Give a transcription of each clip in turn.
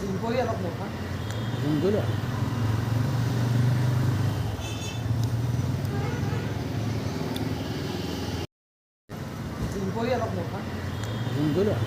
Jumbo ya Pak Muhammad. Jumbo lah. Jumbo ya Pak Muhammad. Jumbo lah.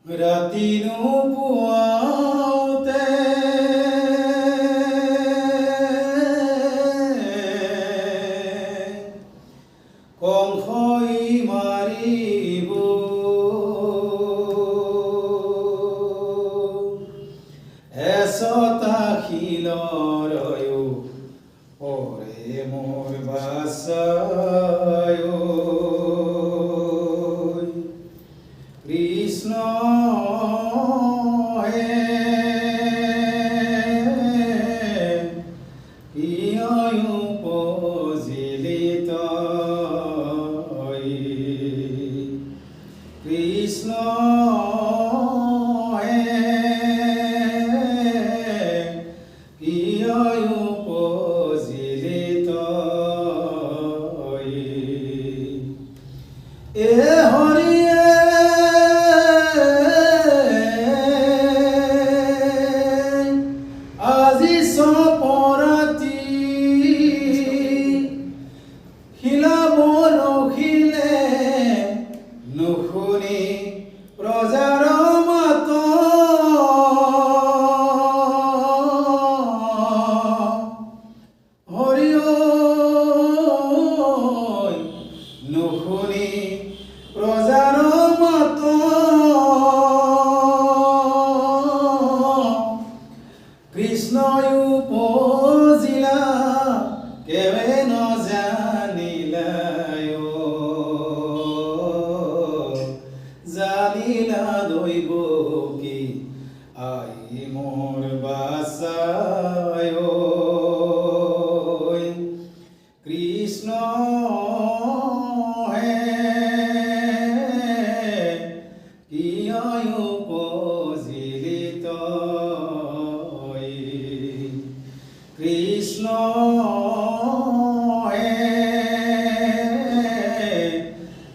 Ratinu puaute kongkhoi maribu esota khiloroyo ore mor basayo Krishna Krishna upazila কেৱে নজানিলায়ো জানিলা দৈব কি আই মোৰ বাসায়ো কৃষ্ণ হে কিয় উপজিলিত কৃষ্ণ হে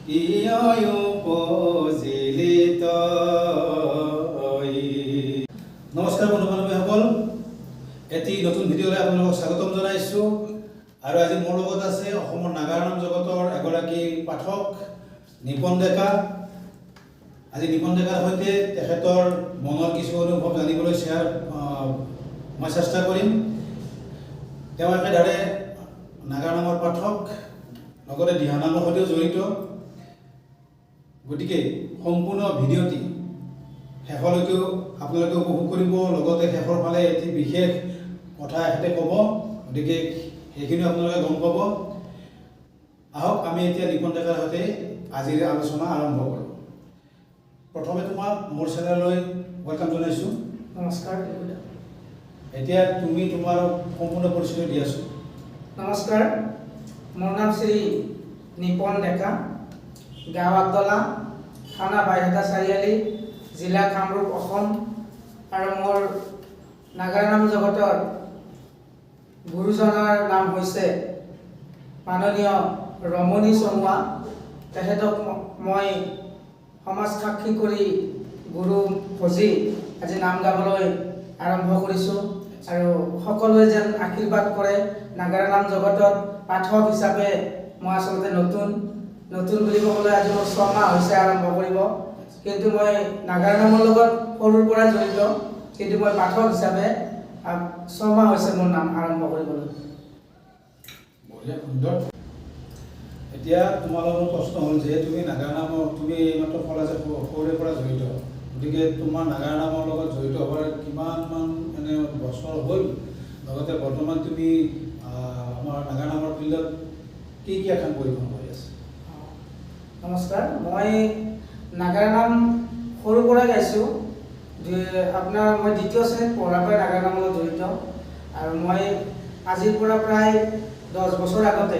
কিয় উপজিলিত নমস্কাৰ বন্ধু বান্ধৱীসকল এটি নতুন ভিডিঅ'লৈ আপোনালোকক স্বাগতম জনাইছোঁ আৰু আজি মোৰ লগত আছে অসমৰ নাগাৰা জগতৰ এগৰাকী পাঠক নিপন ডেকা আজি নিপন ডেকাৰ সৈতে তেখেতৰ মনৰ কিছু অনুভৱ জানিবলৈ মই চেষ্টা কৰিম তেওঁ একেদৰে নাগাৰা নামৰ পাঠক লগতে দিহানামৰ সৈতেও জড়িত গতিকে সম্পূৰ্ণ ভিডিঅ'টি শেষলৈকেও আপোনালোকে উপভোগ কৰিব লগতে শেষৰ ফালে এটি বিশেষ কথা এখেতে ক'ব গতিকে সেইখিনি আপোনালোকে গম পাব আহক আমি এতিয়া নিপন ডেকাৰ সৈতে আজিৰ আলোচনা আৰম্ভ কৰোঁ প্ৰথমে তোমাক মোৰ চেনেললৈ ৱেলকাম জনাইছোঁ নমস্কাৰ এতিয়া তুমি তোমাৰ সম্পূৰ্ণ পৰিচয় দি আছোঁ নমস্কাৰ মোৰ নাম শ্ৰী নিপন ডেকা গাঁও আগদলা থানা বাইহাটা চাৰিআলি জিলা কামৰূপ অসম আৰু মোৰ নাগাৰা নাম জগতৰ গুৰুজনাৰ নাম হৈছে মাননীয় ৰমণী সোণোৱাল তেখেতক মই সমাজ সাক্ষী কৰি গুৰু ভজি আজি নাম গাবলৈ আৰম্ভ কৰিছোঁ আৰু সকলোৱে যেন আশীৰ্বাদ কৰে নাগাৰা নাম জগতত পাঠক হিচাপে মই আচলতে নতুন বুলি ক'বলৈ আজি মোৰ 6 মাহ হৈছে আৰম্ভ কৰিব কিন্তু মই নাগাৰা নামৰ লগত সৰুৰ পৰা জড়িত কিন্তু মই পাঠক হিচাপে 6 মাহ হৈছে মোৰ নাম আৰম্ভ কৰিবলৈ বঢ়িয়া, সুন্দৰ। এতিয়া তোমালোকৰ প্ৰশ্ন হ'ল যে তুমি নাগাৰা নামৰ তুমি এইমাত্ৰ ক'লা যে সৰুৰে পৰা জড়িত, গতিকে তোমাৰ নাগাৰা নামৰ লগত জড়িত হোৱাৰ কিমানমান মানে বছৰ হ'ল, লগতে বৰ্তমান তুমি আমাৰ নাগাৰা নামৰ ফিল্ডত কি আকাম পৰিৱেশন কৰি আছে? নমস্কাৰ, মই নাগাৰা নাম সৰুৰ পৰা গাইছোঁ। আপোনাৰ মই দ্বিতীয় শ্ৰেণীত পঢ়াৰ পৰাই নাগাৰা নামৰ লগত জড়িত, আৰু মই আজিৰ পৰা প্ৰায় 10 বছৰ আগতে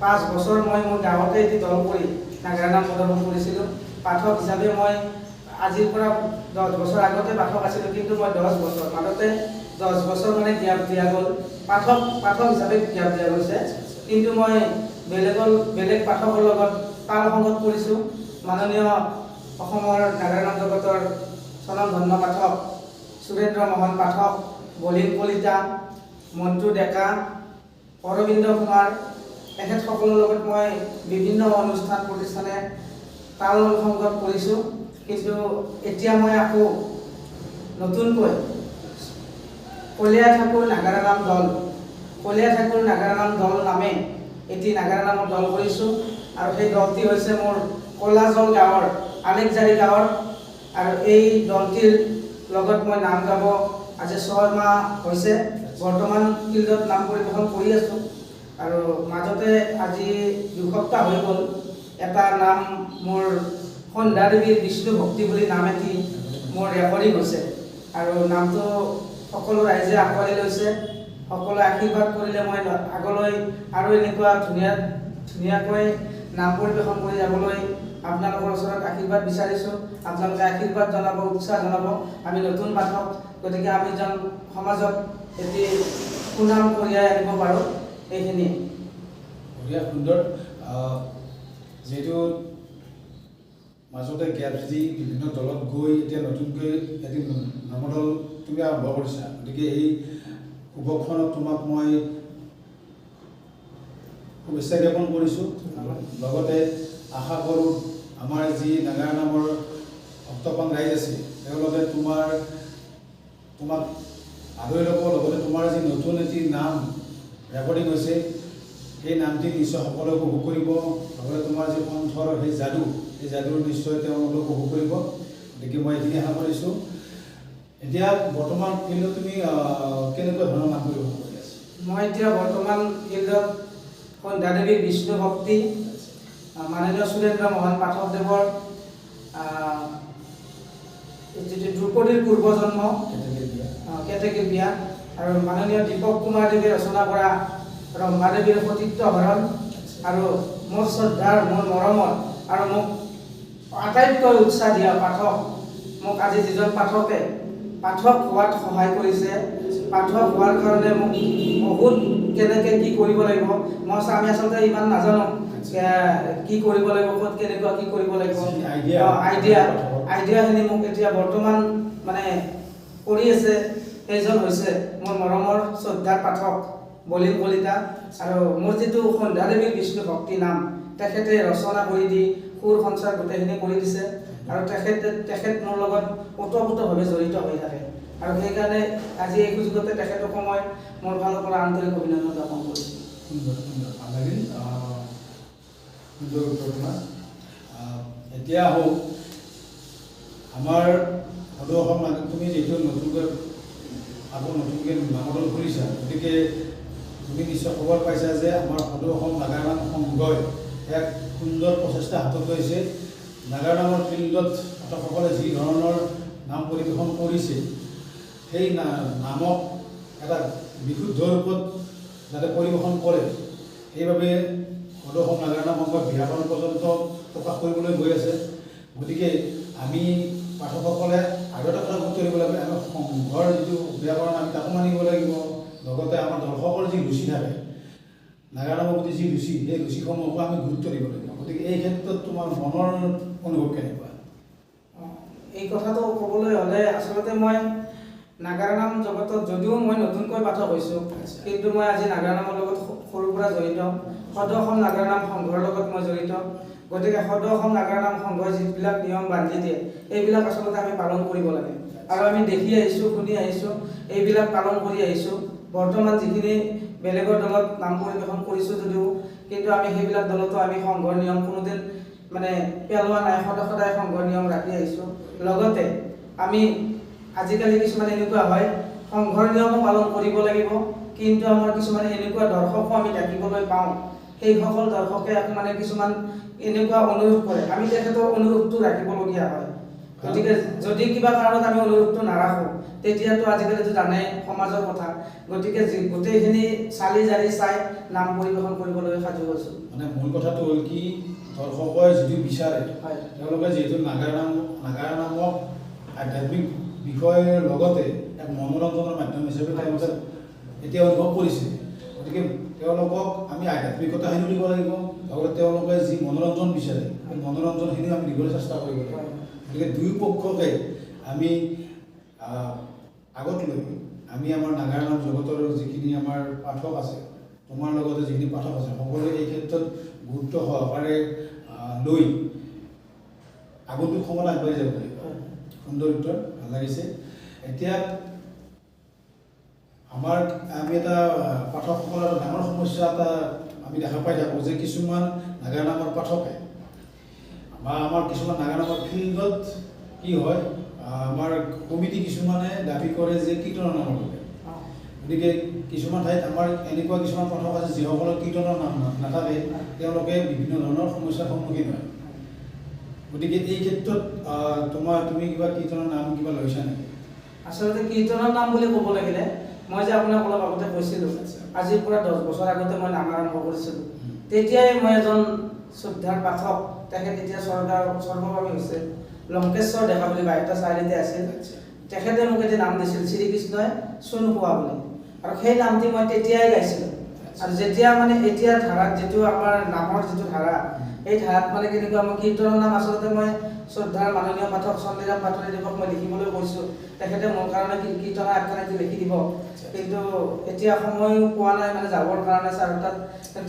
5 বছৰ মই মোৰ গাঁৱতে এটি দল কৰি নাগাৰা নাম প্ৰদৰ্শন কৰিছিলোঁ। পাঠক হিচাপে মই আজিৰ পৰা 10 বছৰ আগতে পাঠক আছিলোঁ, কিন্তু মই 10 বছৰ মাজতে 10 বছৰ মানে গ্যাপ দিয়া গ'ল, পাঠক হিচাপে গ্যাপ দিয়া গৈছে। কিন্তু মই বেলেগ পাঠকৰ লগত তাল সংগত কৰিছোঁ। মাননীয় অসমৰ নাগাৰা নাম জগতৰ স্বনামধন্য পাঠক সুৰেন্দ্ৰ মোহন পাঠক, বলিন কলিতা, মন্টু ডেকা, অৰবিন্দ কুমাৰ, এখেতসকলৰ লগত মই বিভিন্ন অনুষ্ঠান প্ৰতিষ্ঠানে তাল সংগত কৰিছোঁ। কিন্তু এতিয়া মই আকৌ নতুনকৈ কলীয়া ঠাকুৰ নাগাৰা নাম দল নামে এটি নাগাৰা নামৰ দল কৰিছোঁ, আৰু সেই দলটি হৈছে মোৰ কলাজল গাঁৱৰ আলেকজাৰী গাঁৱৰ, আৰু এই দলটিৰ লগত মই নাম গাব আজি 6 মাহ হৈছে। বৰ্তমান ফিল্ডত নাম পৰিৱেশন কৰি আছোঁ, আৰু মাজতে আজি 2 সপ্তাহ হৈ গ'ল এটা নাম মোৰ সন্ধ্যা দেৱীৰ বিষ্ণু ভক্তি বুলি নাম এটি মোৰ ৰেকৰ্ডিং হৈছে, আৰু নামটো সকলো ৰাইজে আঁকোৱালি লৈছে। সকলোৱে আশীৰ্বাদ কৰিলে মই আগলৈ আৰু এনেকুৱা ধুনীয়াকৈ নাম পৰিৱেশন কৰি যাবলৈ আপোনালোকৰ ওচৰত আশীৰ্বাদ বিচাৰিছোঁ। আপোনালোকে আশীৰ্বাদ জনাব, উৎসাহ জনাব। আমি নতুন পাঠক, গতিকে আমি যেন সমাজত এটি সুনাম কঢ়িয়াই আনিব পাৰোঁ, এইখিনিয়ে। বঢ়িয়া, সুন্দৰ। যিহেতু মাজতে গেপ দি বিভিন্ন দলত গৈ এতিয়া নতুনকৈ এটি নামৰ দল তুমি আৰম্ভ কৰিছা, গতিকে এই শুভক্ষণত তোমাক মই শুভেচ্ছা জ্ঞাপন কৰিছোঁ। লগতে আশা কৰোঁ আমাৰ যি নাগাৰা নামৰ ভক্তপ্ৰাণ ৰাইজ আছে তেওঁলোকে তোমাক আদৰি ল'ব, লগতে তোমাৰ যি নতুন এটি নাম ৰেকৰ্ডিং হৈছে সেই নামটি নিশ্চয় সকলোৱে উপভোগ কৰিব, লগতে তোমাৰ যি কণ্ঠৰ সেই যাদুৰ নিশ্চয় তেওঁলোকে উপভোগ কৰিব। গতিকে মই এইখিনি আশা কৰিছোঁ। এতিয়া বৰ্তমান ফিল্ডত তুমি কেনেকুৱা ধৰণৰ নাম পৰিৱেশন কৰি আছা? মই এতিয়া বৰ্তমান ফিল্ডত সন্ধ্যা দেৱী বিষ্ণু ভক্তি, মাননীয় সুৰেন্দ্ৰ মোহন পাঠকদেৱৰ দ্ৰুপদীৰ পূৰ্বজন্ম কেতেকীৰ বিয়া, আৰু মাননীয় দীপক কুমাৰ দেৱে ৰচনা কৰা ৰম্ভাদেৱীৰ সতীত্ব হৰণ, আৰু মোৰ শ্ৰদ্ধাৰ, মোৰ মৰমৰ আৰু মোক আটাইতকৈ উৎসাহ দিয়া পাঠক, মোক আজি যিজন পাঠকে পাঠক হোৱাত সহায় কৰিছে, পাঠক হোৱাৰ কাৰণে মোক বহুত কেনেকৈ কি কৰিব লাগিব, আমি আচলতে ইমান নাজানো কি কৰিব লাগিব, ক'ত কেনেকুৱা কি কৰিব লাগিব, আইডিয়াখিনি মোক এতিয়া বৰ্তমান মানে কৰি আছে। সেইজন হৈছে মোৰ মৰমৰ শ্ৰদ্ধাৰ পাঠক বলিন কলিতা, আৰু মোৰ যিটো সন্ধ্যা দেৱীৰ বিষ্ণু ভক্তি নাম তেখেতে ৰচনা কৰি দি সুৰ সঞ্চাৰ গোটেইখিনি কৰি দিছে, আৰু তেখেত মোৰ লগত ওতঃপ্ৰোতভাৱে জড়িত হৈ থাকে, আৰু সেইকাৰণে আজি এই সুযোগতে তেখেতক মই মোৰ ফালৰ পৰা আন্তৰিক অভিনন্দন জ্ঞাপন কৰিছোঁ। সুন্দৰ, ভাল লাগিল, সুন্দৰ উত্তৰ তোমাৰ। এতিয়া হওক আমাৰ সদৌ অসম তুমি যিহেতু নতুনকৈ নামদল খুলিছা, গতিকে তুমি নিশ্চয় খবৰ পাইছা যে আমাৰ সদৌ অসম নাগাৰা নাম সংঘই এক সুন্দৰ প্ৰচেষ্টা হাতত লৈছে। নাগাৰা নামৰ ফিল্ডত পাঠকসকলে যি ধৰণৰ নাম পৰিৱেশন কৰিছে সেই নামক এটা বিশুদ্ধ ৰূপত যাতে পৰিৱেশন কৰে, সেইবাবে সদৌ অসম নাগাৰা নাম সংঘৰ বিজ্ঞাপন পৰ্যন্ত প্ৰকাশ কৰিবলৈ গৈ আছে। গতিকে আমি পাঠকসকলে আৰু এটা কথা গুৰুত্ব দিব লাগিব, আমি সংঘৰ যিটো ব্যাকৰণ আমি তাকো মানিব লাগিব, লগতে আমাৰ দৰ্শকৰ যি ৰুচি থাকে, নাগাৰা নামৰ প্ৰতি যি ৰুচি, সেই ৰুচিসমূহকো আমি গুৰুত্ব দিব লাগিব। গতিকে এই ক্ষেত্ৰত তোমাৰ মনৰ অনুভৱ কেনেকুৱা? এই কথাটো ক'বলৈ হ'লে আচলতে মই নাগাৰা নাম জগতত যদিও মই নতুনকৈ পাঠক হৈছোঁ, কিন্তু মই আজি নাগাৰা নামৰ লগত সৰুৰ পৰা জড়িত, সদৌ অসম নাগাৰা নাম সংঘৰ লগত মই জড়িত। গতিকে সদৌ অসম নাগাৰা নাম সংঘই যিবিলাক নিয়ম বান্ধি দিয়ে এইবিলাক আচলতে আমি পালন কৰিব লাগে, আৰু আমি দেখি আহিছোঁ, শুনি আহিছোঁ, এইবিলাক পালন কৰি আহিছোঁ। বৰ্তমান যিখিনি বেলেগৰ দলত নাম পৰিৱেশন কৰিছোঁ যদিও কিন্তু আমি সেইবিলাক দলতো আমি সংঘৰ নিয়ম কোনোদিন মানে পেলোৱা নাই, সদায় সংঘৰ নিয়ম ৰাখি আহিছোঁ। লগতে আমি আজিকালি কিছুমান এনেকুৱা হয় সংঘৰ নিয়মো পালন কৰিব লাগিব, কিন্তু আমাৰ কিছুমান এনেকুৱা দৰ্শকো আমি দেখিবলৈ পাওঁ, সেইসকল দৰ্শকে মানে কিছুমান এনেকুৱা অনুৰোধ কৰে, আমি তেখেতৰ অনুৰোধটো ৰাখিবলগীয়া হয়। গতিকে যদি কিবা কাৰণত আমি অনুৰোধটো নাৰাখোঁ তেতিয়াতো আজিকালিতো জানে সমাজৰ কথা, গতিকে গোটেইখিনি চালি জাৰি চাই নাম পৰিৱেশন কৰিবলৈ সাজু হৈছোঁ। মানে মূল কথাটো হ'ল কি, দৰ্শকে যদি বিচাৰে তেওঁলোকে যিহেতু নাগাৰা নামক আধ্যাত্মিক বিষয়ৰ লগতে এক মনোৰঞ্জনৰ মাধ্যম হিচাপে তেওঁলোকে এতিয়া অনুভৱ কৰিছে, গতিকে তেওঁলোকক আমি আধ্যাত্মিকতাখিনিও দিব লাগিব, লগতে তেওঁলোকে যি মনোৰঞ্জন বিচাৰে সেই মনোৰঞ্জনখিনিও আমি দিবলৈ চেষ্টা কৰিব লাগিব। গতিকে দুয়ো পক্ষকে আমি আগত লৈ আমি আমাৰ নাগাৰা নাম জগতৰ যিখিনি আমাৰ পাঠক আছে, তোমাৰ লগতে যিখিনি পাঠক আছে, সকলোৱে এই ক্ষেত্ৰত গুৰুত্ব সহকাৰে লৈ আগন্তুক সময়ত আগবাঢ়ি যাব লাগিব। সুন্দৰ উত্তৰ, ভাল লাগিছে। এতিয়া আমি এটা পাঠকসকলৰ ডাঙৰ সমস্যা এটা আমি দেখা পাই থাকোঁ যে কিছুমান নাগাৰা নামৰ পাঠকে বা আমাৰ কিছুমান নাগাৰা নামৰ ফিল্ডত কি হয়, আমাৰ কমিটি কিছুমানে দাবী কৰে যে কীৰ্তনৰ নামৰ বাবে। গতিকে কিছুমান ঠাইত আমাৰ এনেকুৱা কিছুমান পাঠক আছে যিসকলৰ কীৰ্তনৰ নাম নাথাকে, তেওঁলোকে বিভিন্ন ধৰণৰ সমস্যাৰ সন্মুখীন হয়। গতিকে এই ক্ষেত্ৰত তুমি কিবা কীৰ্তনৰ নাম কিবা লৈছা নেকি? আচলতে কীৰ্তনৰ নাম বুলি ক'ব লাগিলে মই যে আপোনাক অলপ আগতে কৈছিলোঁ, আজিৰ পৰা 10 বছৰ আগতে মই নাম আৰম্ভ কৰিছিলোঁ। তেতিয়াই মই এজন শ্ৰদ্ধাৰ পাঠক, তেখেত এতিয়া স্বৰ্গগামী হৈছে, লংকেশ্বৰ ডেকা বুলি বাহিৰতে চাৰিআলিতে আছিল, তেখেতে মোক এতিয়া নাম দিছিল শ্ৰীকৃষ্ণই চোন পোৱা বুলি, আৰু সেই নামটি মই তেতিয়াই গাইছিলোঁ। আৰু যেতিয়া মানে এতিয়া ধাৰাত যিটো আমাৰ নামৰ যিটো ধাৰা, এই ধাৰাত মানে কেনেকুৱা মই কীৰ্তনৰ নাম আচলতে মই শ্ৰদ্ধাৰ মাননীয় পাঠক চন্দ্ৰৰাম পাটোৱাৰীদেৱক মই লিখিবলৈ কৈছোঁ, তেখেতে মোৰ কাৰণে কীৰ্তনৰ আখ্যানটো লিখি দিব, কিন্তু এতিয়া সময়ো পোৱা নাই মানে যাবৰ কাৰণে ছাৰ তাত,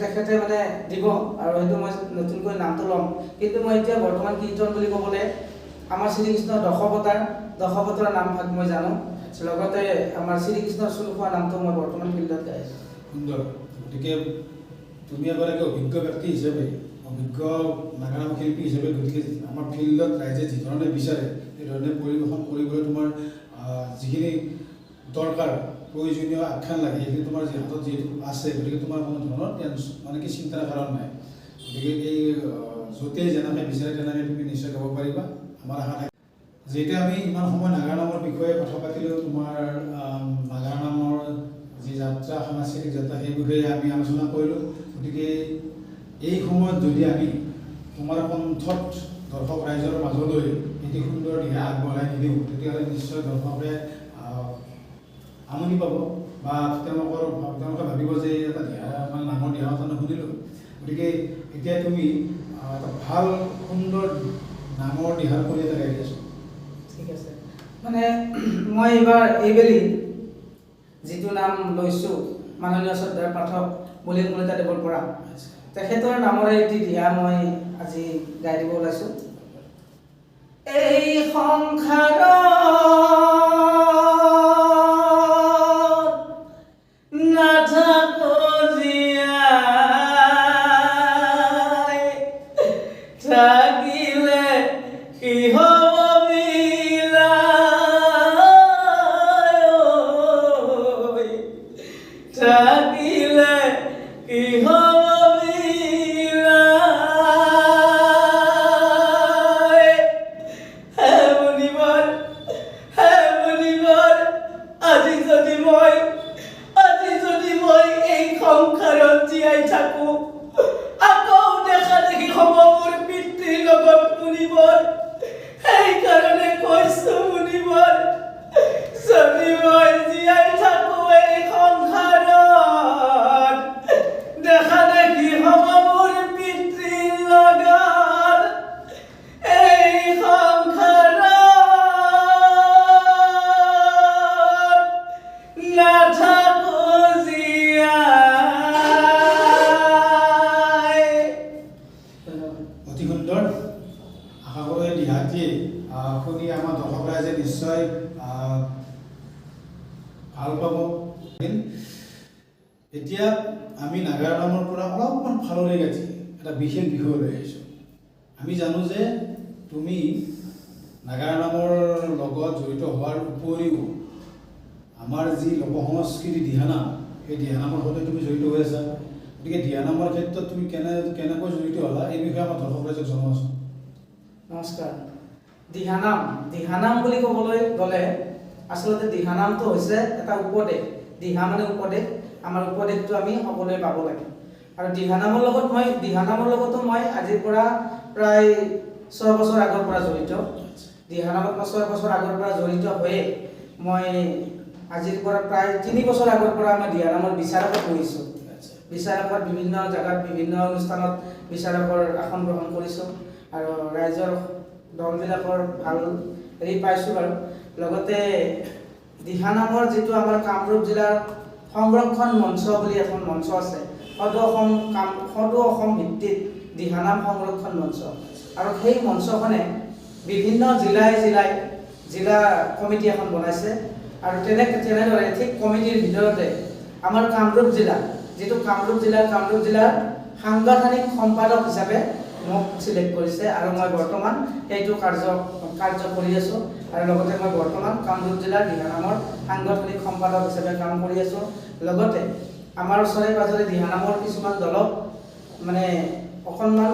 তেখেতে মানে দিব আৰু সেইটো মই নতুনকৈ নামটো ল'ম। কিন্তু মই এতিয়া বৰ্তমান কীৰ্তন বুলি ক'বলৈ আমাৰ শ্ৰীকৃষ্ণৰ দশৱতাৰ নাম ভাগ মই জানো, লগতে আমাৰ শ্ৰীকৃষ্ণৰ চোন খোৱা নামটো মই বৰ্তমান ফিল্ডত গাই আছোঁ। সুন্দৰ। গতিকে তুমি এগৰাকী অভিজ্ঞ ব্যক্তি হিচাপে, অভিজ্ঞ নাগাৰা শিল্পী হিচাপে, গতিকে আমাৰ ফিল্ডত ৰাইজে যিধৰণে বিচাৰে সেইধৰণে পৰিৱেশন কৰিবলৈ তোমাৰ যিখিনি দৰকাৰ প্ৰয়োজনীয় আখ্যান লাগে সেইখিনি তোমাৰ হাতত যিহেতু আছে, গতিকে তোমাৰ কোনো ধৰণৰ মানে কি চিন্তাৰ কাৰণ নাই। গতিকে এই য'তেই যেনেকৈ বিচাৰে তেনেকৈ তুমি নিশ্চয় গাব পাৰিবা, আমাৰ আশা থাকে। যিহেতু আমি ইমান সময় নাগাৰা নামৰ বিষয়ে কথা পাতিলেও, তোমাৰ নাগাৰা নামৰ যি যাত্ৰা, সাংস্কৃতিক যাত্ৰা, সেই বিষয়ে আমি আলোচনা কৰিলোঁ। গতিকে এই সময়ত যদি আমি তোমাৰ কণ্ঠত দৰ্শক ৰাইজৰ মাজলৈ এটি সুন্দৰ দিহা আগবঢ়াই নিদিওঁ, তেতিয়াহ'লে নিশ্চয় দৰ্শকে আমনি পাব বা তেওঁলোকে ভাবিব যে এটা দিহা মানে নামৰ দিহা এটা শুনিলোঁ। গতিকে এতিয়া তুমি এটা ভাল সুন্দৰ নামৰ দিহাৰ কৰি এটা গাই আছোঁ। ঠিক আছে, মানে মই এইবেলি যিটো নাম লৈছোঁ মাননীয় শ্ৰদ্ধাৰ পাঠক বলীন কলিতা দেৱৰ পৰা, তেখেতৰ নামৰে এটি দিহা মই আজি গাই দিব ওলাইছোঁ। এই সংসাৰত নাথাকো জীয়াই, থাকিলে কি হ'ব মিলাই, থাকিলে কি হ'ব মিলাই, হে মুনিবৰ আজি যদি মই এই সংসাৰত জীয়াই থাকো, আকৌ দেখা দেখি হ'ব মোৰ পিতৃৰ লগত মুনিবৰ, সেইকাৰণে কৈছো মুনিবৰ, যদি মই জীয়াই থাকো এই সংসাৰত, দেখা দেখি হ'ব মোৰ পিতৃৰ লগত, এই সংসাৰত নাথাকো জীয়াই। পৰা অলপমান ফালৰি কাটি এটা বিশেষ বিষয় লৈ আহিছোঁ। আমি জানো যে তুমি নাগাৰা নামৰ লগত জড়িত হোৱাৰ উপৰিও আমাৰ যি লোক সংস্কৃতি দিহানাম, সেই দিহানামৰ সৈতে তুমি জড়িত হৈ আছা। গতিকে দিহানামৰ ক্ষেত্ৰত তুমি কেনেকৈ জড়িত হ'লা এই বিষয়ে আমাৰ দৰ্শক ৰাইজক জনাবাচোন। নমস্কাৰ। দিহানাম বুলি ক'বলৈ গ'লে আচলতে দিহানামটো হৈছে এটা উপদেশ। দিহা মানে উপদেশ, আমাৰ উপদেশটো আমি সকলোৱে পাব লাগে। আৰু দিহানামৰ লগতো মই আজিৰ পৰা প্ৰায় 6 বছৰ আগৰ পৰা জড়িত। দিহানামত মই 6 বছৰ আগৰ পৰা জড়িত হৈয়ে মই আজিৰ পৰা প্ৰায় 3 বছৰ আগৰ পৰা মই দিহানামৰ বিচাৰকত বহিছোঁ। বিচাৰকত বিভিন্ন জেগাত বিভিন্ন অনুষ্ঠানত বিচাৰকৰ আসন গ্ৰহণ কৰিছোঁ আৰু ৰাইজৰ দলবিলাকৰ ভাল হেৰি পাইছোঁ বাৰু। লগতে দিহানামৰ যিটো আমাৰ কামৰূপ জিলাৰ সংৰক্ষণ মঞ্চ বুলি এখন মঞ্চ আছে, সদৌ অসম ভিত্তিত দিহানাম সংৰক্ষণ মঞ্চ। আৰু সেই মঞ্চখনে বিভিন্ন জিলা কমিটি এখন বনাইছে। আৰু তেনেদৰে ঠিক কমিটিৰ ভিতৰতে আমাৰ কামৰূপ জিলাৰ সাংগঠনিক সম্পাদক হিচাপে মোক চিলেক্ট কৰিছে আৰু মই বৰ্তমান সেইটো কাৰ্য কৰি আছোঁ। আৰু লগতে মই বৰ্তমান কামৰূপ জিলাৰ দিহানামৰ সাংগঠনিক সম্পাদক হিচাপে কাম কৰি আছোঁ। লগতে আমাৰ ওচৰে পাজৰে দিহানামৰ কিছুমান দলক মানে অকণমান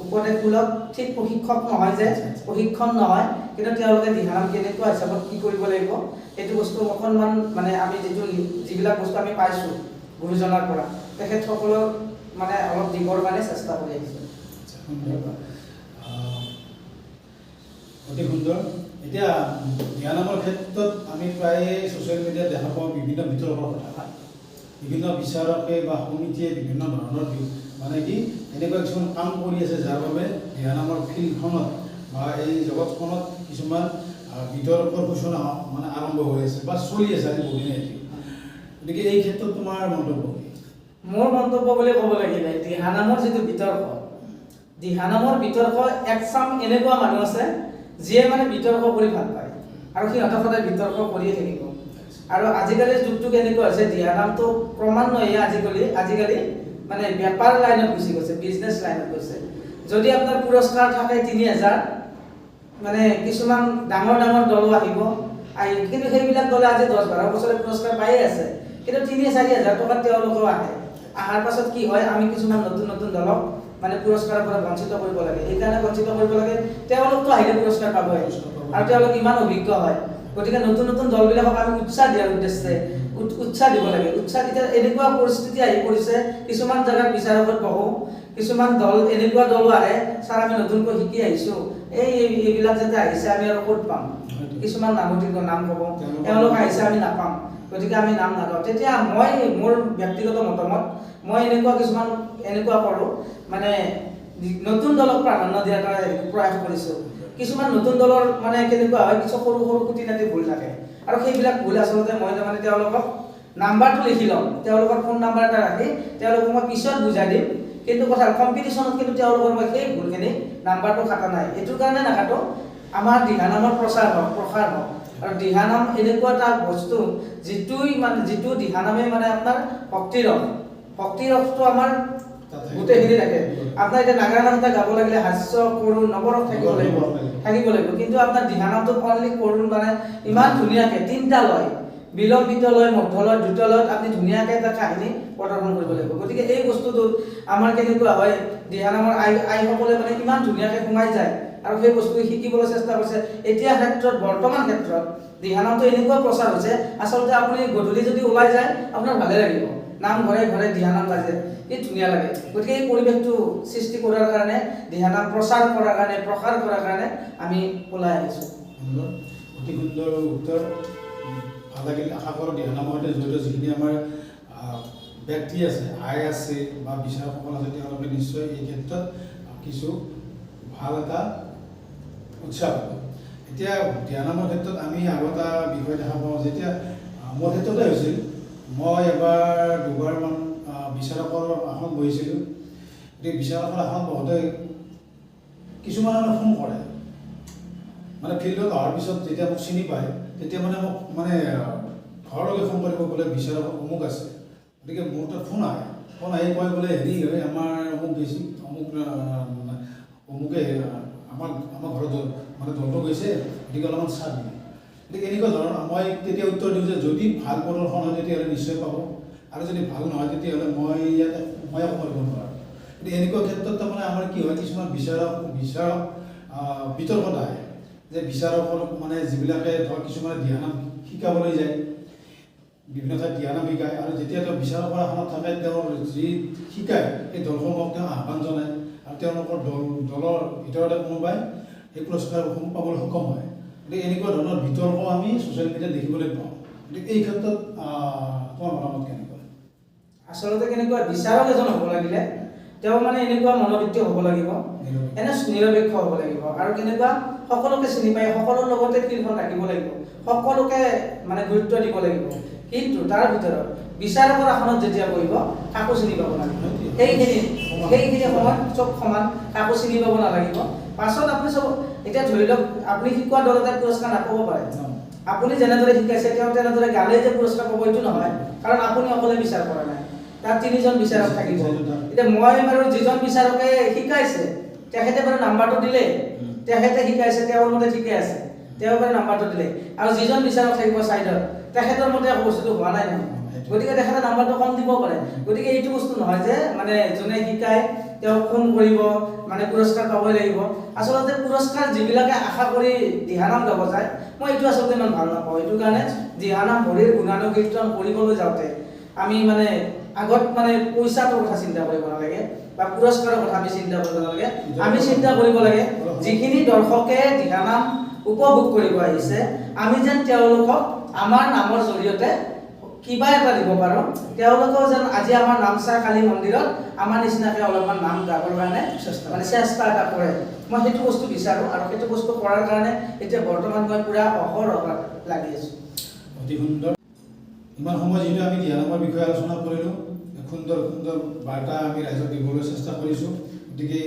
উপদেশমূলক ঠিক প্ৰশিক্ষণ নহয়, কিন্তু তেওঁলোকে দিহানাম কেনেকুৱা হিচাপত কি কৰিব লাগিব সেইটো বস্তু অকণমান মানে আমি যিবিলাক বস্তু আমি পাইছোঁ গুৰুজনাৰ পৰা, তেখেতসকলৰ মানে অলপ দিবৰ কাৰণে চেষ্টা কৰি আহিছোঁ। অতি সুন্দৰ। এতিয়া দিহানামৰ ক্ষেত্ৰত আমি প্ৰায় ছ'চিয়েল মিডিয়াত দেখা পাওঁ বিভিন্ন বিতৰ্কৰ কথা। বিভিন্ন বিচাৰকে বা সমিতিয়ে বিভিন্ন ধৰণৰ মানে কি এনেকুৱা কিছুমান কাম কৰি আছে, যাৰ বাবে দিহানামৰ ফিল্ডখনত বা এই জগতখনত কিছুমান বিতৰ্কৰ সূচনা মানে আৰম্ভ হৈ আছে বা চলি আছে আজি বহুদিনে। গতিকে এই ক্ষেত্ৰত তোমাৰ মন্তব্য কি? মোৰ মন্তব্য বুলি ক'ব লাগিলে দিহানামৰ যিটো দিহানামৰ বিতৰ্ক একচাম এনেকুৱা মানুহ আছে যিয়ে মানে বিতৰ্ক কৰি ভাল পায় আৰু সিহঁতক সদায় বিতৰ্ক কৰিয়ে থাকিব। আৰু আজিকালিৰ যুগটো কেনেকুৱা হৈছে, দিহানামটো ক্ৰমান্বয়ে আজিকালি মানে বেপাৰ লাইনত গুচি গৈছে, বিজনেছ লাইনত গৈছে। যদি আপোনাৰ পুৰস্কাৰ থাকে 30,000, মানে কিছুমান ডাঙৰ দলো আহিব, কিন্তু সেইবিলাক দলে আজি 10-12 বছৰে পুৰস্কাৰ পায়ে আছে, কিন্তু 3,000-4,000 টকাত তেওঁলোকেও অহাৰ পাছত কি হয়, আমি কিছুমান নতুন দলক মানে পুৰস্কাৰৰ পৰা বঞ্চিত কৰিব লাগে। সেইকাৰণে বঞ্চিত কৰিব লাগে, তেওঁলোকতো আহিলে পুৰস্কাৰ পাবই আৰু তেওঁলোক ইমান অভিজ্ঞ হয়। গতিকে নতুন দলবিলাকক আমি উৎসাহ দিয়াৰ উদ্দেশ্যে উৎসাহ দিব লাগে। এতিয়া এনেকুৱা পৰিস্থিতি আহি পৰিছে, কিছুমান জেগাত বিচাৰকত বহো, কিছুমান এনেকুৱা দলো আহে, ছাৰ আমি নতুনকৈ শিকি আহিছোঁ, এইবিলাক যাতে আহিছে আমি আৰু ক'ত পাম, কিছুমান নামতিৰ নাম ক'ব, তেওঁলোক আহিছে আমি নাপাম, গতিকে আমি নাম নাগাওঁ। তেতিয়া মই মোৰ ব্যক্তিগত মতামত, মই এনেকুৱা কৰোঁ, মানে নতুন দলক প্ৰাধান্য দিয়াৰ কাৰণে প্ৰয়াস কৰিছোঁ। কিছুমান নতুন দলৰ মানে কেনেকুৱা হয়, কিছু সৰু খুটি নাটি ভুল থাকে আৰু সেইবিলাক ভুল আচলতে মই তাৰমানে তেওঁলোকক নাম্বাৰটো লিখি ল'ম, তেওঁলোকৰ ফোন নাম্বাৰ এটা ৰাখি তেওঁলোকক মই পিছত বুজাই দিম। কিন্তু কথা কম্পিটিশ্যনত কিন্তু তেওঁলোকৰ মই সেই ভুলখিনি নাম্বাৰটো কাটা নাই। এইটোৰ কাৰণে নাকাটো, আমাৰ দিহানামৰ প্ৰসাৰ হওক আৰু দিহানাম এনেকুৱা এটা বস্তু যিটো দিহানামে মানে আপোনাৰ ভক্তিৰসটো আমাৰ গোটেইখিনি থাকে। আপোনাৰ এতিয়া নাগাৰা নাম এটা গাব লাগিলে হাস্য, কৰুণ, নৱৰস থাকিব লাগিব, কিন্তু আপোনাৰ দিহানামটো অনলি কৰুণ, মানে ইমান ধুনীয়াকে 3টা লয়, বিলম্বিত লয়, মধ্য লয়, দ্ৰুত লয়ত আপুনি ধুনীয়াকে এটা কাহিনী প্ৰদৰ্শন কৰিব লাগিব। গতিকে এই বস্তুটো আমাৰ কেনেকুৱা হয়, দিহানামৰ আইসকলে মানে ইমান ধুনীয়াকে সোমাই যায় আৰু সেই বস্তুটো শিকিবলৈ চেষ্টা কৰিছে। বৰ্তমান ক্ষেত্ৰত দিহানামটো এনেকুৱা প্ৰচাৰ হৈছে, আচলতে আপুনি গধূলি যদি ওলাই যায় আপোনাৰ ভালে লাগিব, নাম ঘৰে দিহানাম বাজে, কি ধুনীয়া লাগে। গতিকে এই পৰিৱেশটো সৃষ্টি কৰাৰ কাৰণে, দিহানাম প্ৰচাৰ কৰাৰ কাৰণে আমি ওলাই আহিছোঁ। অতি সুন্দৰ উত্তৰ, ভাল লাগিল। আশা কৰোঁ দিহানামৰ সৈতে জড়িত যিখিনি আমাৰ ব্যক্তি আছে, আই আছে বা বিচাৰকসকল আছে, তেওঁলোকে নিশ্চয় এই ক্ষেত্ৰত কিছু ভাল এটা উৎসাহ পাব। এতিয়া দিহানামৰ ক্ষেত্ৰত আমি আৰু এটা বিষয় দেখা পাওঁ, যেতিয়া মোৰ ক্ষেত্ৰতে হৈছিল, মই এবাৰ 2বাৰমান বিচাৰকৰ আসন বহিছিলোঁ। গতিকে বিচাৰকৰ আসন বহোঁতে কিছুমানে মানে ফোন কৰে, মানে ফিল্ডত অহাৰ পিছত যেতিয়া মোক চিনি পায়, তেতিয়া মানে মোক ঘৰলৈকে ফোন কৰিব, বোলে বিচাৰকৰ অমুক আছে, গতিকে মোৰ তাত ফোন আহে। ফোন আহি কয় বোলে হেৰি হয় আমাৰ অমুক গৈছে অমুকে আমাৰ ঘৰত মানে দলটো গৈছে গতিকে অলপমান চাহ দিয়ে গতিকে এনেকুৱা ধৰণৰ মই তেতিয়া উত্তৰ দিওঁ যে যদি ভাল প্ৰদৰ্শন হয় তেতিয়াহ'লে নিশ্চয় পাব আৰু যদি ভাল নহয় তেতিয়াহ'লে মই ইয়াতে মই কৰিব নোৱাৰোঁ গতিকে এনেকুৱা ক্ষেত্ৰত তাৰমানে আমাৰ কি হয় কিছুমান বিচাৰক বিতৰ্কতা আহে যে বিচাৰকৰ মানে যিবিলাকে ধৰক কিছুমানে দিহানাম শিকাবলৈ যায় বিভিন্ন ঠাইত দিহানাম শিকায় আৰু যেতিয়া তেওঁ বিচাৰকৰ আসনত থাকে তেওঁৰ যি শিকায় সেই দলসমূহক তেওঁ আহ্বান জনায় আৰু তেওঁলোকৰ দলৰ ভিতৰতে কোনোবাই সেই পুৰস্কাৰসমূহ পাবলৈ সক্ষম হয় গতিকে এনেকুৱা ধৰণৰ বিতৰ্ক আমি ছ'চিয়েল মিডিয়াত দেখিবলৈ পাওঁ গতিকে এই ক্ষেত্ৰত তোমাৰ মতামত কেনেকুৱা আচলতে কেনেকুৱা বিচাৰক এজন হ'ব লাগিলে তেওঁ মানে এনেকুৱা মনোবৃত্তি হ'ব লাগিব এনে নিৰপেক্ষ হ'ব লাগিব আৰু কেনেকুৱা সকলোকে চিনি পায় সকলোৰ লগতে ফিল্ডখন ৰাখিব লাগিব সকলোকে মানে গুৰুত্ব দিব লাগিব কিন্তু তাৰ ভিতৰত বিচাৰকৰ আসনত যেতিয়া বহিব কাকো চিনি পাব নালাগিব সেইখিনি সময়ত চব সমান কাকো চিনি পাব নালাগিব পাছত আপুনি চব এতিয়া ধৰি লওক আপুনি শিকোৱা দল এটাই পুৰস্কাৰ নাপাব পাৰে আপুনি যেনেদৰে শিকাইছে তেওঁ তেনেদৰে গালে যে পুৰস্কাৰ পাব এইটো নহয় কাৰণ আপুনি অকলে বিচাৰ কৰা নাই তাত 3জন বিচাৰক থাকিব এতিয়া মই বাৰু যিজন বিচাৰকে শিকাইছে তেখেতে বাৰু নাম্বাৰটো দিলে তেখেতে শিকাইছে তেওঁৰ মতে ঠিকে আছে তেওঁ বাৰু নাম্বাৰটো দিলে আৰু যিজন বিচাৰক থাকিব চাইডত তেখেতৰ মতে একো বস্তুটো হোৱা নাই নহয় গতিকে তেখেতে নাম্বাৰটো কম দিব পাৰে গতিকে এইটো বস্তু নহয় যে মানে যোনে শিকায় তেওঁ ফোন কৰিব মানে পুৰস্কাৰ পাবই লাগিব আচলতে পুৰস্কাৰ যিবিলাকে আশা কৰি দিহানাম গাব যায় মই এইটো আচলতে ইমান ভাল নাপাওঁ এইটো কাৰণে দিহানাম ভৰিৰ গুণানুকীৰ্তন কৰিবলৈ যাওঁতে আমি মানে আগত মানে পইচাটোৰ কথা চিন্তা কৰিব নালাগে বা পুৰস্কাৰৰ কথা আমি চিন্তা কৰিব নালাগে আমি চিন্তা কৰিব লাগে যিখিনি দৰ্শকে দিহানাম উপভোগ কৰিব আহিছে আমি যেন তেওঁলোকক আমাৰ নামৰ জৰিয়তে কিবা এটা দিব পাৰোঁ তেওঁলোকেও যেন আজি আমাৰ নামচা কালী মন্দিৰত আমাৰ নিচিনাকৈ অলপমান নাম গাবৰ কাৰণে চেষ্টা এটা কৰে মই সেইটো বস্তু বিচাৰোঁ আৰু সেইটো বস্তু কৰাৰ কাৰণে এতিয়া বৰ্তমান মই পূৰা অহৰহ লাগি আছোঁ অতি সুন্দৰ ইমান সময় যিহেতু আমি দিহানামৰ বিষয়ে আলোচনা কৰিলোঁ সুন্দৰ বাৰ্তা আমি ৰাইজক দিবলৈ চেষ্টা কৰিছোঁ গতিকে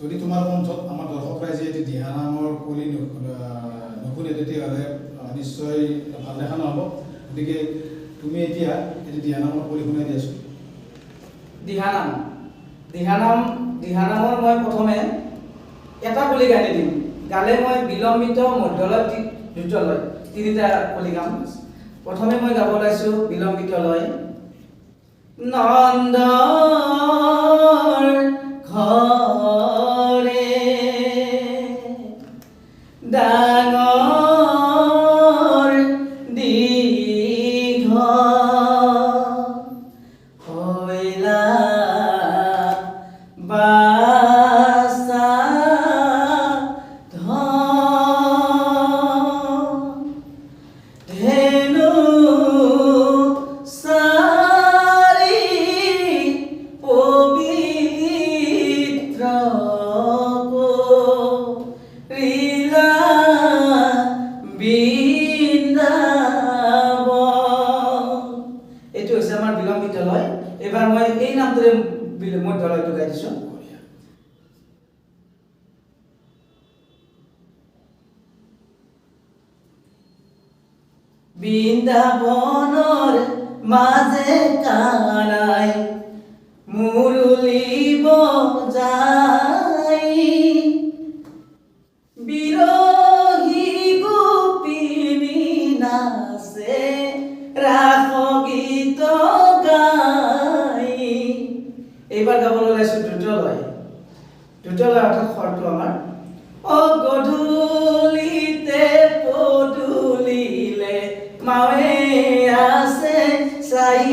যদি তোমাৰ কণ্ঠত আমাৰ দৰ্শক ৰাইজে এটি দিহানামৰ কলি নুশুনে তেতিয়াহ'লে নিশ্চয় ভাল দেখা নহ'ব গতিকে তুমি এতিয়া এটি দিহানামৰ কলি শুনাই দিয়াচোন দিহানামৰ মই প্ৰথমে এটা কলি গাই দিম গালে মই বিলম্বিত মধ্যলয় দ্ৰুতলয় 3টা কলি গাম প্ৰথমে মই গাব ওলাইছোঁ বিলম্বিত লয় নন্দৰ ঘৰে ডাঙৰ দীঘল হৈলা বাছা ধেনু এইটো হৈছে আমাৰ বিলম্বিত লয় এবাৰ মই এই নামটোৰে মধ্যলয়টো গাই দিছোঁ বৃন্দাবনৰ মাজে কানাই মুৰুলি বজাই বিৰহী গোপিনী নাচে ৰাস গীত গাই এইবাৰ গাবলৈ ওলাইছোঁ দ্ৰুতলয় অৰ্থাৎ স্বৰটো আমাৰ গধূলিতে পদূলিলে মাৱে আছে চাই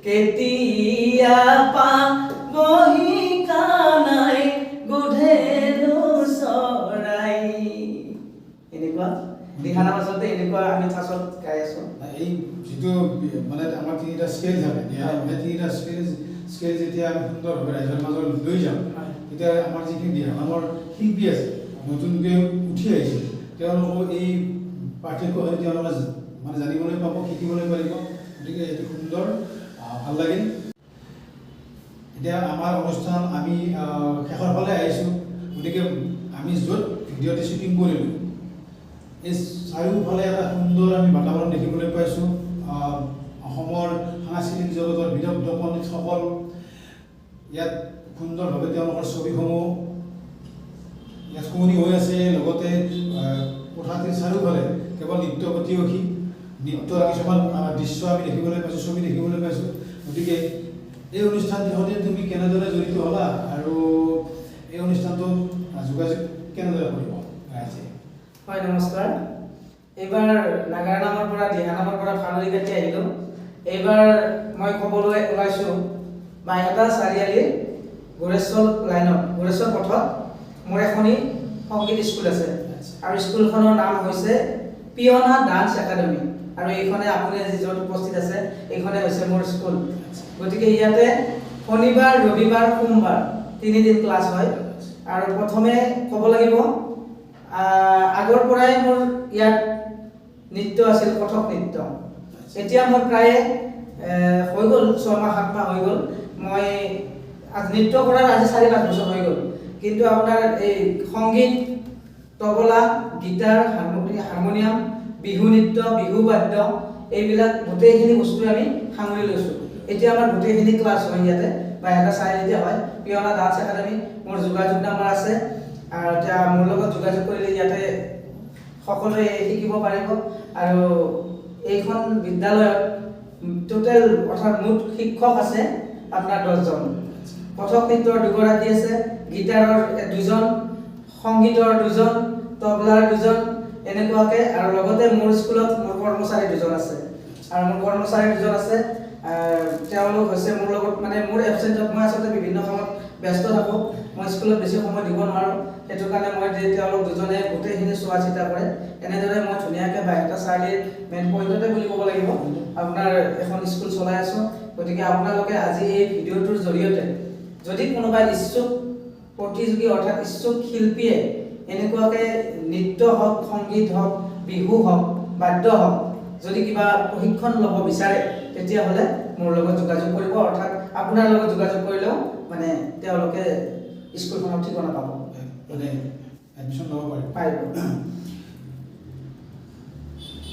কেতিয়া পাবহি কানাই গোধেনু চৰাই এনেকুৱা দিহানাম আচলতে এনেকুৱা আমি ফাৰ্ষ্টত গাই আছোঁ এই যিটো মানে আমাৰ 3টা স্কেল থাকে সেই 3টা স্কেল যেতিয়া আমি সুন্দৰভাৱে ৰাইজৰ মাজত লৈ যাওঁ তেতিয়া আমাৰ যিখিনি দিহানামৰ শিল্পী আছে নতুনকৈ উঠি আহিছে তেওঁলোকৰ এই পাৰ্থক্য হৈ তেওঁলোকে মানে জানিবলৈ পাব শিকিবলৈ পাৰিব গতিকে এইটো সুন্দৰ ভাল লাগিল এতিয়া আমাৰ অনুষ্ঠান আমি শেষৰ ফালে আহিছোঁ গতিকে আমি য'ত ভিডিঅ'টি শ্বুটিং কৰিলোঁ এই চাৰিওফালে এটা সুন্দৰ আমি বাতাবৰণ দেখিবলৈ পাইছোঁ অসমৰ সাংস্কৃতিক জগতৰ বিদগ্ধ পণ্ডিতসকল ইয়াত সুন্দৰভাৱে তেওঁলোকৰ ছবিসমূহ ইয়াত শুৱনি হৈ আছে। লগতে কোঠাটিৰ চাৰিওফালে কেৱল নৃত্য প্ৰতিয়োগী নৃত্যৰ কিছুমান দৃশ্য আমি দেখিবলৈ পাইছোঁ, ছবি দেখিবলৈ পাইছোঁ। গতিকে এই অনুষ্ঠানটিৰ সৈতে তুমি কেনেদৰে জড়িত হ'লা আৰু এই অনুষ্ঠানটো যোগাযোগ কেনেদৰে কৰিব ৰাইজে? হয়, নমস্কাৰ। এইবাৰ নাগাৰানামৰ পৰা দিহানামৰ পৰা ফালৰি কাটি আহিলোঁ। এইবাৰ মই ক'বলৈ ওলাইছোঁ বাইহাটা চাৰিআলিৰ গোৰেশ্বৰ লাইনত, গোৰেশ্বৰ পথত মোৰ এখনি সংগীত স্কুল আছে আৰু স্কুলখনৰ নাম হৈছে পিয়না ডান্স একাডেমি। আৰু এইখনে আপুনি আজি য'ত উপস্থিত আছে এইখনে হৈছে মোৰ স্কুল। গতিকে ইয়াতে শনিবাৰ, ৰবিবাৰ, সোমবাৰ 3 দিন ক্লাছ হয়। আৰু প্ৰথমে ক'ব লাগিব আগৰ পৰাই মোৰ ইয়াত নৃত্য আছিল, কথক নৃত্য। এতিয়া মোৰ প্ৰায় হৈ গ'ল 6 মাহ 7 মাহ হৈ গ'ল। মই নৃত্য কৰাৰ আজি 4-5 বছৰ হৈ গ'ল। কিন্তু আপোনাৰ এই সংগীত, তবলা, গীটাৰ, হাৰমনিয়াম, বিহু নৃত্য, বিহু বাদ্য এইবিলাক গোটেইখিনি বস্তু আমি সামৰি লৈছোঁ। এতিয়া আমাৰ গোটেইখিনি ক্লাছ হয় ইয়াতে বাইহাটা চাৰিআলিতে হয়, পিয়না ডান্স একাডেমি। মোৰ যোগাযোগ নাম্বাৰ আছে আৰু এতিয়া মোৰ লগত যোগাযোগ কৰিলে ইয়াতে সকলোৱে শিকিব পাৰিব। আৰু এইখন বিদ্যালয়ত টোটেল অৰ্থাৎ মুঠ শিক্ষক আছে আপোনাৰ 10 জন। কথক নৃত্যৰ 2 গৰাকী আছে, গীটাৰৰ 2 জন, সংগীতৰ 2 জন, তবলাৰ 2 জন, এনেকুৱাকৈ। আৰু লগতে মোৰ স্কুলত মোৰ কৰ্মচাৰী 2 জন আছে। আৰু মোৰ কৰ্মচাৰী 2 জন আছে, তেওঁলোক হৈছে মোৰ লগত মানে মোৰ এবচেণ্টত মই আচলতে বিভিন্ন কামত ব্যস্ত থাকোঁ, মই স্কুলত বেছি সময় দিব নোৱাৰোঁ। সেইটো কাৰণে মই তেওঁলোক 2 জনে গোটেইখিনি চোৱা চিতা কৰে। এনেদৰে মই ধুনীয়াকৈ বাইহাটা চাৰিআলিৰ মেইন পইণ্টতে বুলি ক'ব লাগিব আপোনাৰ এখন স্কুল চলাই আছোঁ। গতিকে আপোনালোকে আজি এই ভিডিঅ'টোৰ জৰিয়তে যদি কোনোবা ইচ্ছুক প্ৰতিযোগী অৰ্থাৎ ইচ্ছুক শিল্পীয়ে এনেকুৱাকৈ নৃত্য হওক, সংগীত হওক, বিহু হওক, বাদ্য হওক যদি কিবা প্ৰশিক্ষণ ল'ব বিচাৰে তেতিয়াহ'লে মোৰ লগত যোগাযোগ কৰিব। অৰ্থাৎ আপোনাৰ লগত যোগাযোগ কৰিলেও মানে তেওঁলোকে স্কুলখনৰ ঠিকনা পাব, মানে এডমিশ্যন ল'ব পাৰিব।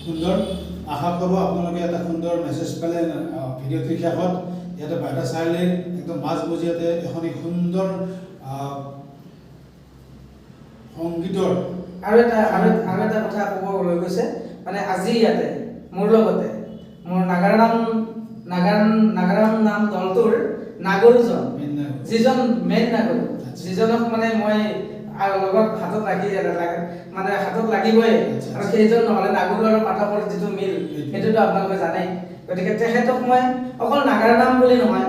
সুন্দৰ। আশা কৰোঁ আপোনালোকে এটা সুন্দৰ মেছেজ পালে ভিডিঅ'টিৰ শেষত। ইয়াতে বাইহাটা চাৰিআলিৰ একদম মাজমজিয়াতে এখন সুন্দৰ সংগীতৰ আৰু এটা কথা ক'ব লৈ গৈছে মানে আজি ইয়াতে মোৰ লগতে মোৰ নাগাৰাম নাম দলটোৰ নাগৰুজন, যিজন মেইন নাগৰু, যিজনক মানে মই লগত হাতত ৰাখি মানে হাতত লাগিবই। আৰু সেইজন নহ'লে নাগৰু আৰু পাঠকৰ যিটো মিল সেইটোতো আপোনালোকে জানেই। গতিকে তেখেতক মই অকল নাগাৰাম বুলি নহয়,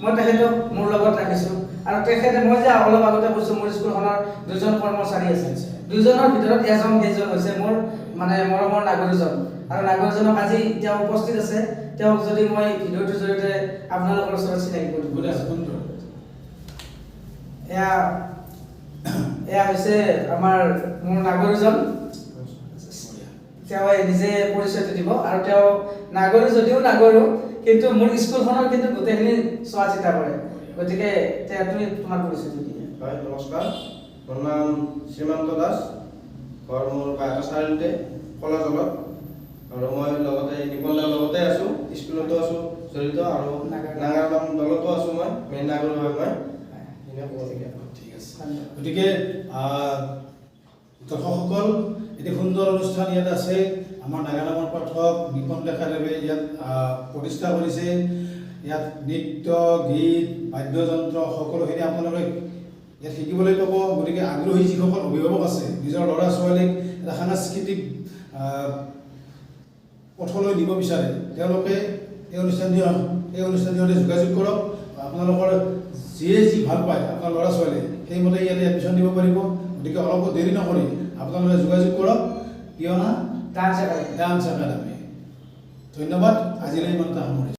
মই তেখেতক মোৰ লগত ৰাখিছোঁ। আৰু তেখেতে মই যে অলপ আগতে কৈছোঁ মোৰ স্কুলখনৰ 2 জন কৰ্মচাৰী আছে, 2 জনৰ ভিতৰত সেইজন হৈছে মোৰ মানে মৰমৰ নাগৰুজন। আৰু নাগৰুজনক আজি তেওঁ উপস্থিত আছে, তেওঁক যদি মই ভিডিঅ'টোৰ জৰিয়তে আপোনালোকৰ ওচৰত চিনাকি কৰি দিওঁ। এয়া হৈছে আমাৰ মোৰ নাগৰুজন। তেওঁ নিজে পৰিচয়টো দিব। আৰু তেওঁ নাগৰু যদিও নাগৰু কিন্তু মোৰ স্কুলখনৰ কিন্তু গোটেইখিনি চোৱা চিতা কৰে। গতিকে তুমি তোমাৰ পৰিচয়টো দিয়া। হয়, নমস্কাৰ। মোৰ নাম শ্ৰীমন্ত দাস, ঘৰ মোৰ বাইহাটা চাৰিআলিতে কলাজলত। আৰু মই লগতে নিপনদাৰ লগতে আছোঁ, স্কুলতো আছোঁ জড়িত আৰু নাগাৰাম দলতো আছোঁ। মই মেইন নাগৰু হয় মই। ঠিক আছে। গতিকে দৰ্শকসকল, এটি সুন্দৰ অনুষ্ঠান ইয়াত আছে। আমাৰ নাগাৰামৰ পাঠক নিপন ডেকাদেৱে ইয়াত প্ৰতিষ্ঠা কৰিছে। ইয়াত নৃত্য, গীত, বাদ্যযন্ত্ৰ সকলোখিনি আপোনালোকে ইয়াত শিকিবলৈ পাব। গতিকে আগ্ৰহী যিসকল অভিভাৱক আছে নিজৰ ল'ৰা ছোৱালীক এটা সাংস্কৃতিক পথলৈ নিব বিচাৰে তেওঁলোকে এই অনুষ্ঠানটিতে যোগাযোগ কৰক। আপোনালোকৰ যিয়ে যি ভাল পায় আপোনাৰ ল'ৰা ছোৱালীয়ে সেইমতে ইয়াতে এডমিশ্যন দিব পাৰিব। গতিকে অলপ দেৰি নকৰি আপোনালোকে যোগাযোগ কৰক পিয়না ডান্স একাডেমি। ধন্যবাদ। আজিলৈ ইমানটা সামৰিছোঁ।